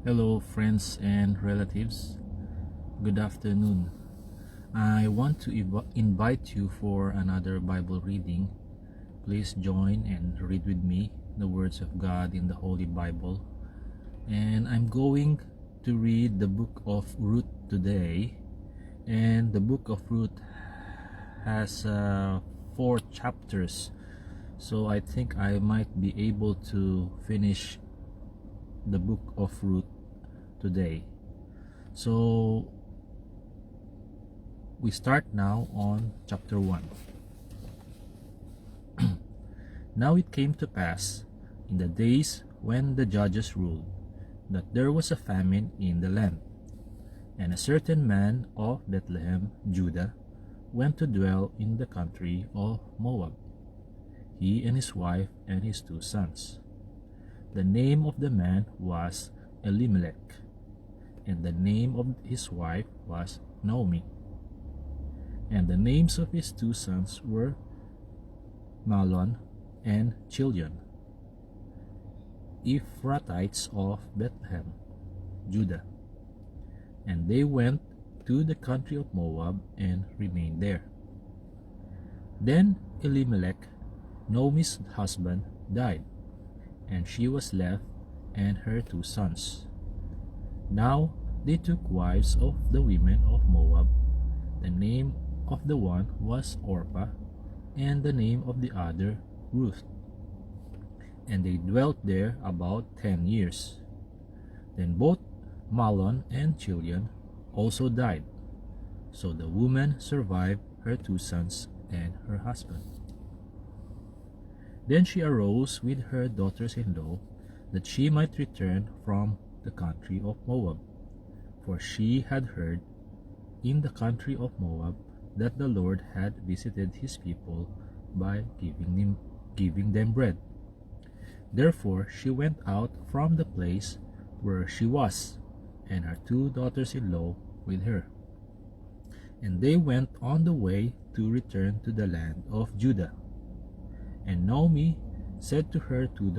Hello, friends and relatives. Good afternoon. I want to invite you for another Bible reading. Please join and read with me the words of God in the Holy Bible. And I'm going to read the book of Ruth today. And the book of Ruth has 4 chapters. So I think I might be able to finish the book of Ruth today. So we start now on chapter 1. Now it came to pass in the days when the judges ruled that there was a famine in the land, and a certain man of Bethlehem, Judah, went to dwell in the country of Moab, he and his wife and his 2 sons. The name of the man was Elimelech, and the name of his wife was Naomi. And the names of his 2 sons were Mahlon and Chilion, Ephrathites of Bethlehem, Judah. And they went to the country of Moab and remained there. Then Elimelech, Naomi's husband, died, and she was left and her 2 sons. Now they took wives of the women of Moab. The name of the one was Orpah, and the name of the other Ruth. And they dwelt there about 10 years. Then both Mahlon and Chilion also died. So the woman survived her 2 sons and her husband. Then she arose with her daughters-in-law, that she might return from the country of Moab. For she had heard in the country of Moab that the Lord had visited his people by giving them bread. Therefore she went out from the place where she was, and her 2 daughters-in-law with her. And they went on the way to return to the land of Judah. And Naomi said to her 2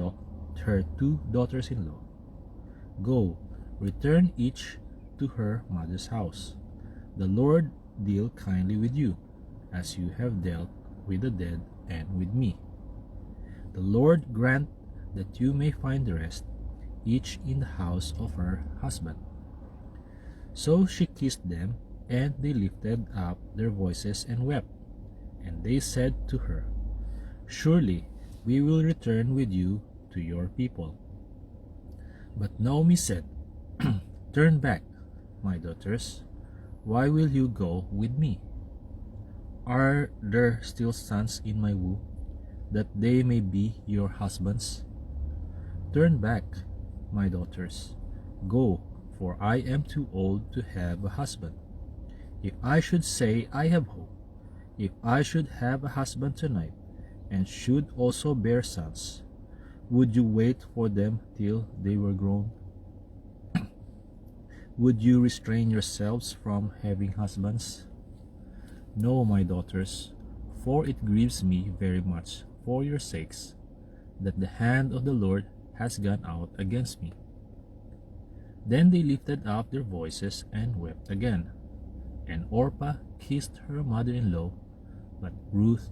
daughters-in-law, Go, return each to her mother's house. The Lord deal kindly with you, as you have dealt with the dead and with me. The Lord grant that you may find rest, each in the house of her husband. So she kissed them, and they lifted up their voices and wept. And they said to her, Surely we will return with you to your people. But Naomi said, Turn back, my daughters. Why will you go with me? Are there still sons in my womb, that they may be your husbands? Turn back, my daughters. Go, for I am too old to have a husband. If I should say I have hope, if I should have a husband tonight, and should also bear sons, would you wait for them till they were grown? Would you restrain yourselves from having husbands? No, my daughters, for it grieves me very much for your sakes, that the hand of the Lord has gone out against me. Then they lifted up their voices and wept again. And Orpah kissed her mother-in-law, but Ruth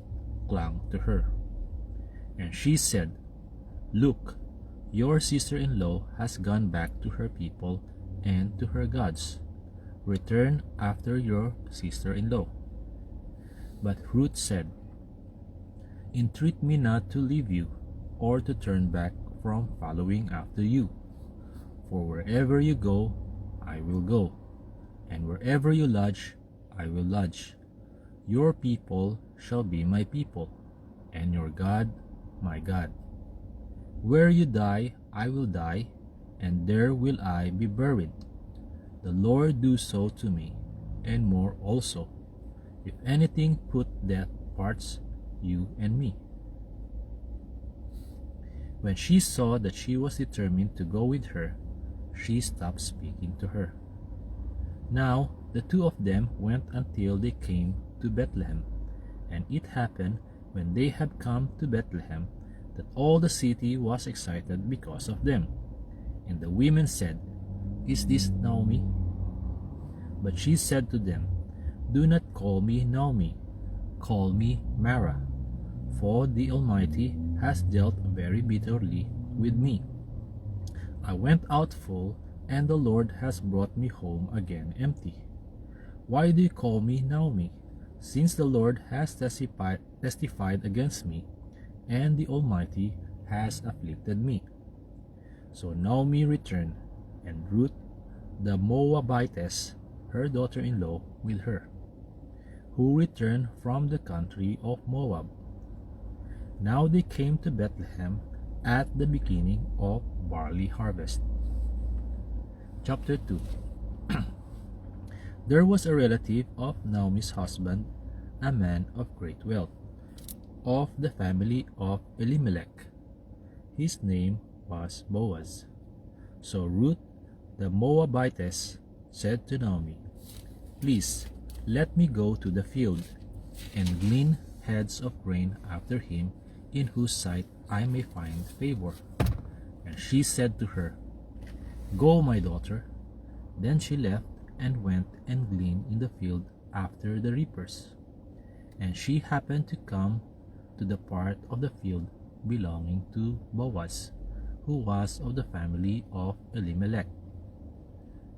clung to her. And she said, Look, your sister-in-law has gone back to her people and to her gods. Return after your sister-in-law. But Ruth said, Entreat me not to leave you, or to turn back from following after you. For wherever you go, I will go, and wherever you lodge, I will lodge. Your people shall be my people, and your God my God. Where you die, I will die, and there will I be buried. The Lord do so to me, and more also, if anything put death parts you and me. When she saw that she was determined to go with her, she stopped speaking to her. Now the 2 of them went until they came to Bethlehem. And it happened, when they had come to Bethlehem, that all the city was excited because of them. And the women said, is this Naomi?" But she said to them, "Do not call me Naomi, call me Mara, for the Almighty has dealt very bitterly with me. I went out full, and the Lord has brought me home again empty. Why do you call me Naomi, since the Lord has testified against me, and the Almighty has afflicted me?" So Naomi returned, and Ruth the Moabitess, her daughter-in-law, with her, who returned from the country of Moab. Now they came to Bethlehem at the beginning of barley harvest. Chapter 2. There was a relative of Naomi's husband, a man of great wealth, of the family of Elimelech. His name was Boaz. So Ruth the Moabitess said to Naomi, "Please, let me go to the field, and glean heads of grain after him, in whose sight I may find favor." And she said to her, "Go, my daughter." Then she left and went and gleaned in the field after the reapers. And she happened to come to the part of the field belonging to Boaz, who was of the family of Elimelech.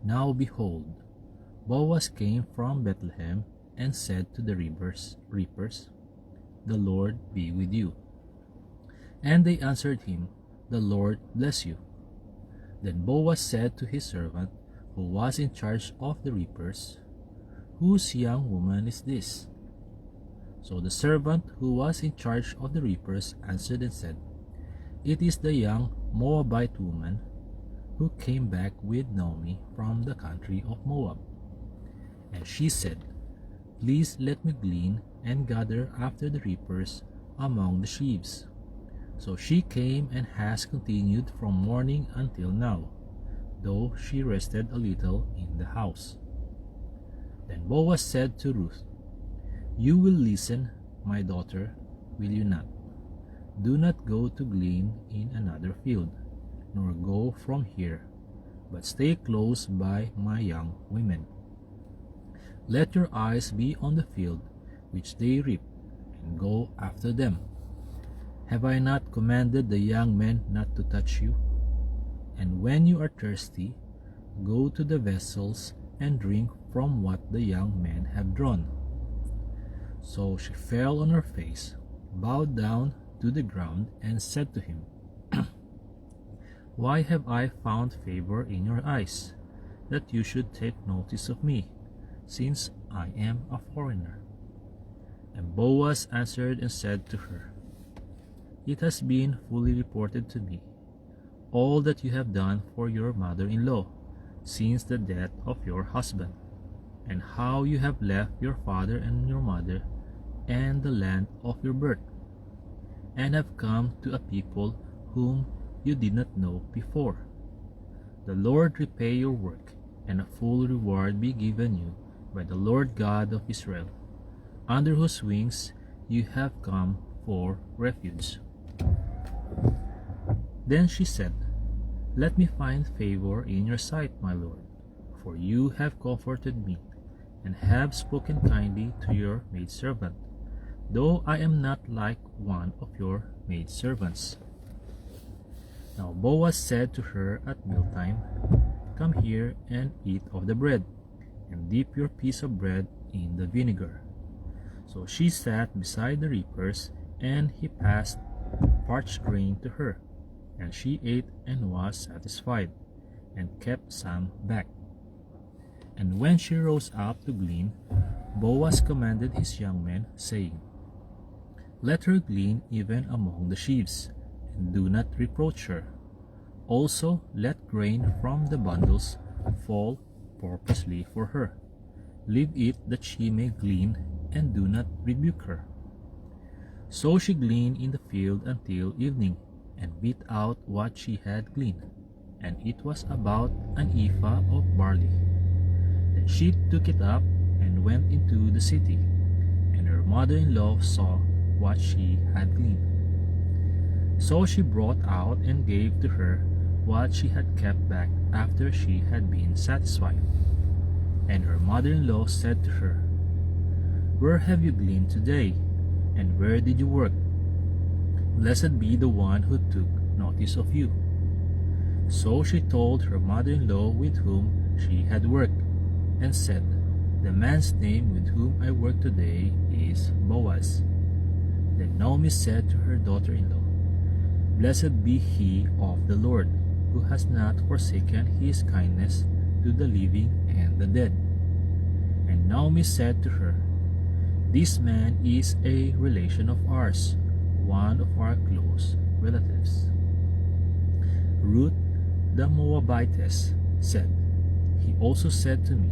Now behold, Boaz came from Bethlehem and said to the reapers, "The Lord be with you." And they answered him, "The Lord bless you." Then Boaz said to his servant, who was in charge of the reapers, "Whose young woman is this?" So the servant who was in charge of the reapers answered and said, "It is the young Moabite woman who came back with Naomi from the country of Moab." And she said, "Please let me glean and gather after the reapers among the sheaves." So she came and has continued from morning until now, though she rested a little in the house. Then Boaz said to Ruth, "You will listen, my daughter, will you not? Do not go to glean in another field, nor go from here, but stay close by my young women. Let your eyes be on the field which they reap, and go after them. Have I not commanded the young men not to touch you? And when you are thirsty, go to the vessels and drink from what the young men have drawn." So she fell on her face, bowed down to the ground, and said to him, "Why have I found favor in your eyes, that you should take notice of me, since I am a foreigner?" And Boaz answered and said to her, "It has been fully reported to me, all that you have done for your mother-in-law since the death of your husband, and how you have left your father and your mother and the land of your birth, and have come to a people whom you did not know before. The Lord repay your work, and a full reward be given you by the Lord God of Israel, under whose wings you have come for refuge." Then she said, "Let me find favor in your sight, my lord, for you have comforted me, and have spoken kindly to your maidservant, though I am not like one of your maidservants." Now Boaz said to her at mealtime, "Come here and eat of the bread, and dip your piece of bread in the vinegar." So she sat beside the reapers, and he passed parched grain to her, and she ate and was satisfied, and kept some back. And when she rose up to glean, Boaz commanded his young men, saying, "Let her glean even among the sheaves, and do not reproach her. Also let grain from the bundles fall purposely for her. Leave it that she may glean, and do not rebuke her." So she gleaned in the field until evening, and beat out what she had gleaned, and it was about an ephah of barley. Then she took it up and went into the city, and her mother-in-law saw what she had gleaned. So she brought out and gave to her what she had kept back after she had been satisfied. And her mother-in-law said to her, "Where have you gleaned today, and where did you work? Blessed be the one who took notice of you." So she told her mother-in-law with whom she had worked, and said, "The man's name with whom I work today is Boaz." Then Naomi said to her daughter-in-law, "Blessed be he of the Lord, who has not forsaken his kindness to the living and the dead." And Naomi said to her, "This man is a relation of ours, one of our close relatives." Ruth the Moabitess said, "He also said to me,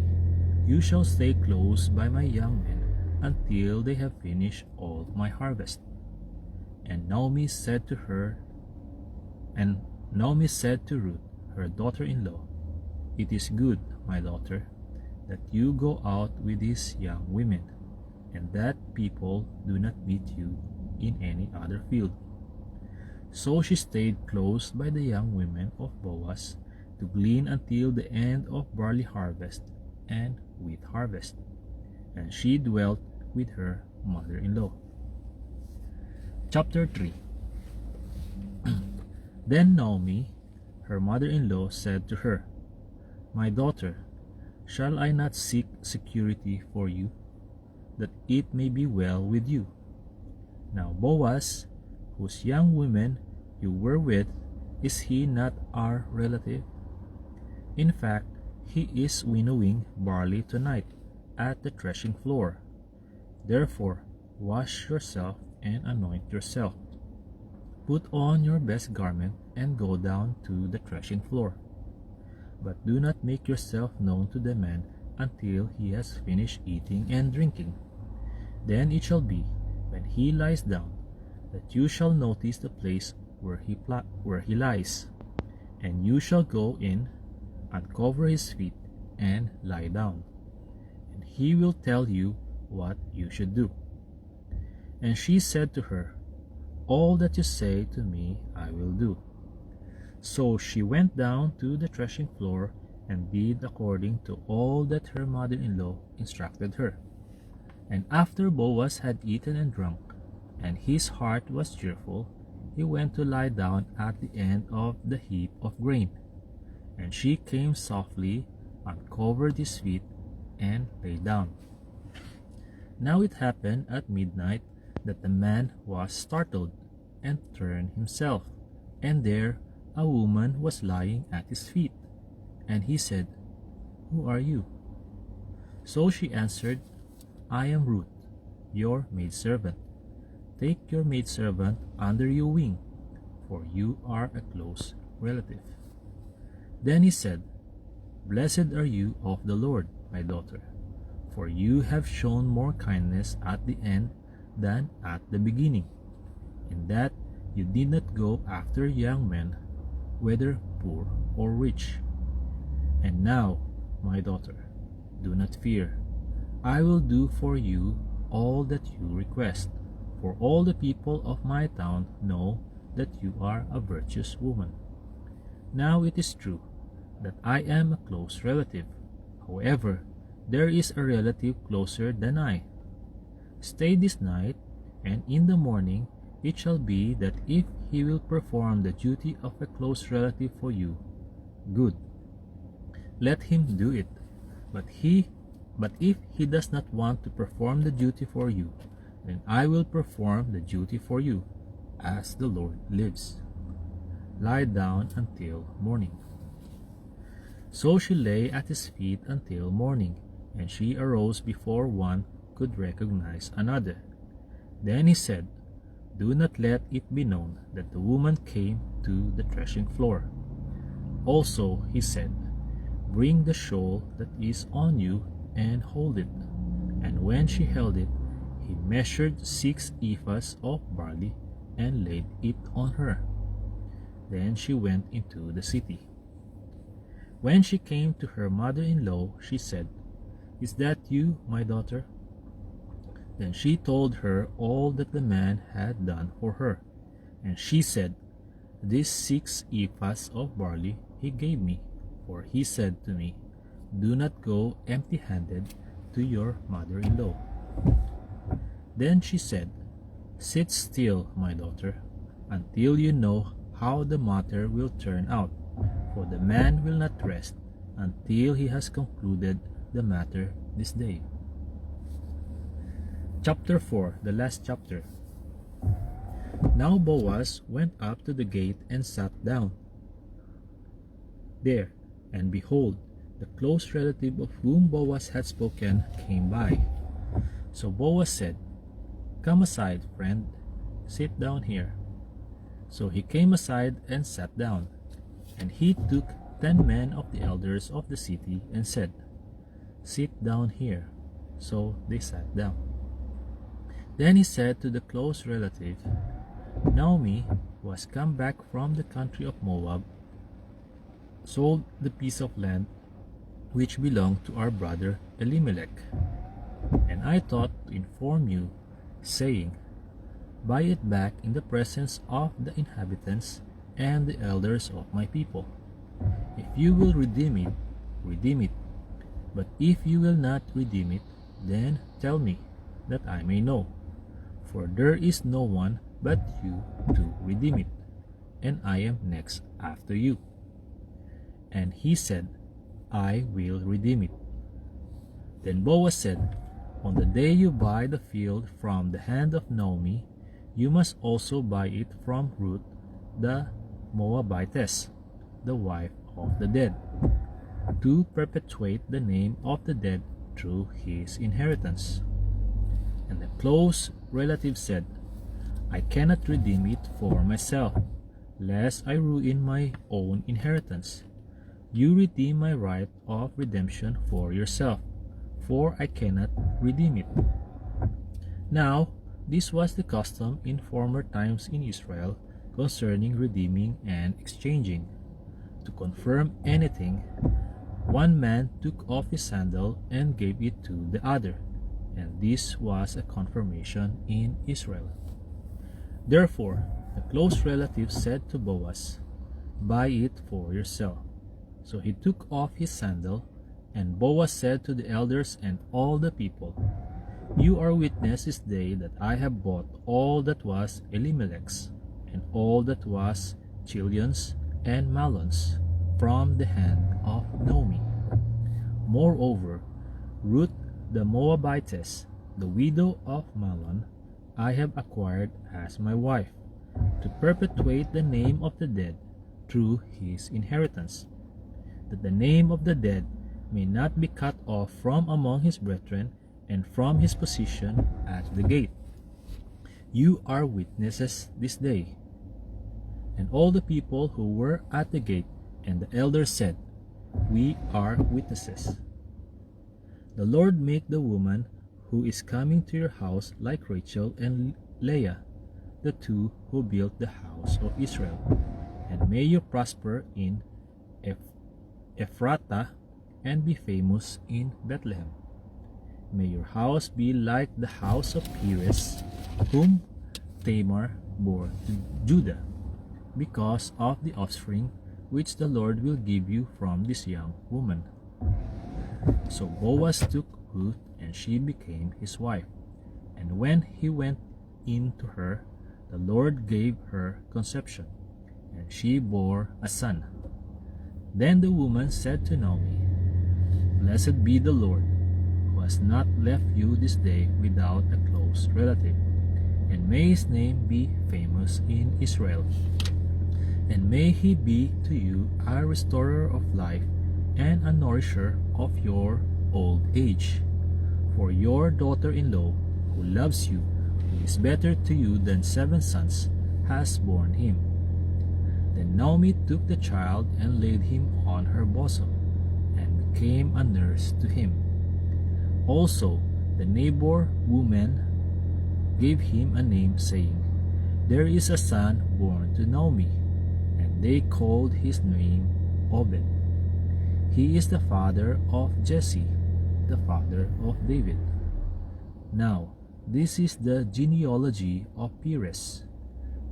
'You shall stay close by my young men until they have finished all my harvest.'" And Naomi said to Ruth, her daughter-in-law, "It is good, my daughter, that you go out with these young women, and that people do not meet you in any other field." So she stayed close by the young women of Boaz to glean until the end of barley harvest and wheat harvest, and she dwelt with her mother-in-law. Chapter 3. Then Naomi, her mother-in-law, said to her, "My daughter, shall I not seek security for you, that it may be well with you? Now Boaz, whose young women you were with, is he not our relative? In fact, he is winnowing barley tonight at the threshing floor. Therefore, wash yourself and anoint yourself. Put on your best garment and go down to the threshing floor. But do not make yourself known to the man until he has finished eating and drinking. Then it shall be, when he lies down, that you shall notice the place where he lies, and you shall go in, uncover his feet, and lie down, and he will tell you what you should do." And she said to her, "All that you say to me I will do." So she went down to the threshing floor and did according to all that her mother-in-law instructed her. And after Boaz had eaten and drunk, and his heart was cheerful, he went to lie down at the end of the heap of grain. And she came softly, uncovered his feet, and lay down. Now it happened at midnight that the man was startled, and turned himself, and there a woman was lying at his feet. And he said, "Who are you?" So she answered, "I am Ruth, your maidservant. Take your maidservant under your wing, for you are a close relative." Then he said, "Blessed are you of the Lord, my daughter, for you have shown more kindness at the end than at the beginning, in that you did not go after young men, whether poor or rich. And now, my daughter, do not fear. I will do for you all that you request, for all the people of my town know that you are a virtuous woman. Now it is true that I am a close relative. However, there is a relative closer than I. Stay this night, and in the morning it shall be that if he will perform the duty of a close relative for you, good. Let him do it. But if he does not want to perform the duty for you, then I will perform the duty for you, as the Lord lives. Lie down until morning." So she lay at his feet until morning, and she arose before one could recognize another. Then he said, "Do not let it be known that the woman came to the threshing floor." Also he said, "Bring the shawl that is on you and hold it." And when she held it, he measured 6 ephahs of barley and laid it on her. Then she went into the city. When she came to her mother-in-law, she said, "Is that you, my daughter?" Then she told her all that the man had done for her. And she said, These 6 ephahs of barley he gave me, for he said to me, Do not go empty-handed to your mother-in-law. Then she said, Sit still, my daughter, until you know how the matter will turn out, for the man will not rest until he has concluded the matter this day. Chapter 4, the last chapter. Now Boaz went up to the gate and sat down there, and behold, the close relative of whom Boaz had spoken came by. So Boaz said, Come aside, friend, sit down here. So he came aside and sat down. And he took 10 men of the elders of the city and said, Sit down here. So they sat down. Then he said to the close relative, Naomi, who has come back from the country of Moab, sold the piece of land which belonged to our brother Elimelech. And I thought to inform you, saying, Buy it back in the presence of the inhabitants and the elders of my people. If you will redeem it, redeem it. But if you will not redeem it, then tell me, that I may know. For there is no one but you to redeem it, and I am next after you. And he said, I will redeem it. Then Boaz said, On the day you buy the field from the hand of Naomi, you must also buy it from Ruth the Moabitess, the wife of the dead, to perpetuate the name of the dead through his inheritance. And the close relative said, I cannot redeem it for myself, lest I ruin my own inheritance. You redeem my right of redemption for yourself, for I cannot redeem it. Now, this was the custom in former times in Israel concerning redeeming and exchanging. To confirm anything, one man took off his sandal and gave it to the other, and this was a confirmation in Israel. Therefore, the close relative said to Boaz, Buy it for yourself. So he took off his sandal, and Boaz said to the elders and all the people, You are witnesses this day that I have bought all that was Elimelech's, and all that was Chilion's and Mahlon's, from the hand of Naomi. Moreover, Ruth the Moabitess, the widow of Mahlon, I have acquired as my wife, to perpetuate the name of the dead through his inheritance, that the name of the dead may not be cut off from among his brethren and from his position at the gate. You are witnesses this day. And all the people who were at the gate and the elders said, We are witnesses. The Lord make the woman who is coming to your house like Rachel and Leah, the two who built the house of Israel. And may you prosper in Ephratah and be famous in Bethlehem. May your house be like the house of Perez, whom Tamar bore to Judah, because of the offspring which the Lord will give you from this young woman. So Boaz took Ruth, and she became his wife. And when he went in to her, the Lord gave her conception, and she bore a son. Then the woman said to Naomi, Blessed be the Lord, who has not left you this day without a close relative, and may his name be famous in Israel. And may he be to you a restorer of life and a nourisher of your old age. For your daughter-in-law, who loves you, who is better to you than 7 sons, has borne him. Then Naomi took the child and laid him on her bosom, and became a nurse to him. Also, the neighbor woman gave him a name, saying, There is a son born to Naomi. And they called his name Obed. He is the father of Jesse, the father of David. Now, this is the genealogy of Perez.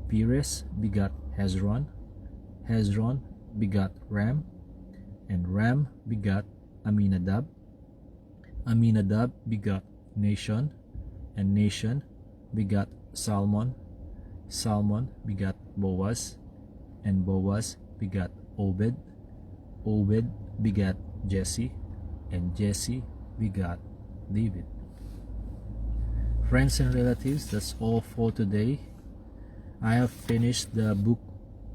Perez begot Hezron, Hezron begot Ram, and Ram begot Aminadab. Aminadab begot Nashon, and Nashon begot Salmon. Salmon begot Boaz, and Boaz begot Obed. Obed begot Jesse, and Jesse begot David. Friends and relatives, that's all for today. I have finished the book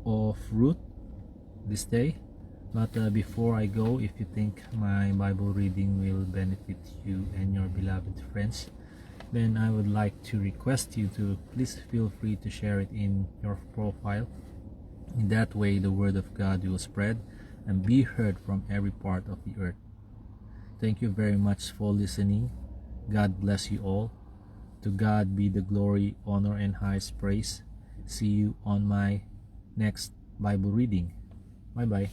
of Ruth this day, but before I go, if you think my Bible reading will benefit you and your beloved friends, then I would like to request you to please feel free to share it in your profile. In that way, the word of God will spread and be heard from every part of the earth. Thank you very much for listening. God bless you all. To God be the glory, honor, and highest praise. See you on my next Bible reading. Bye bye.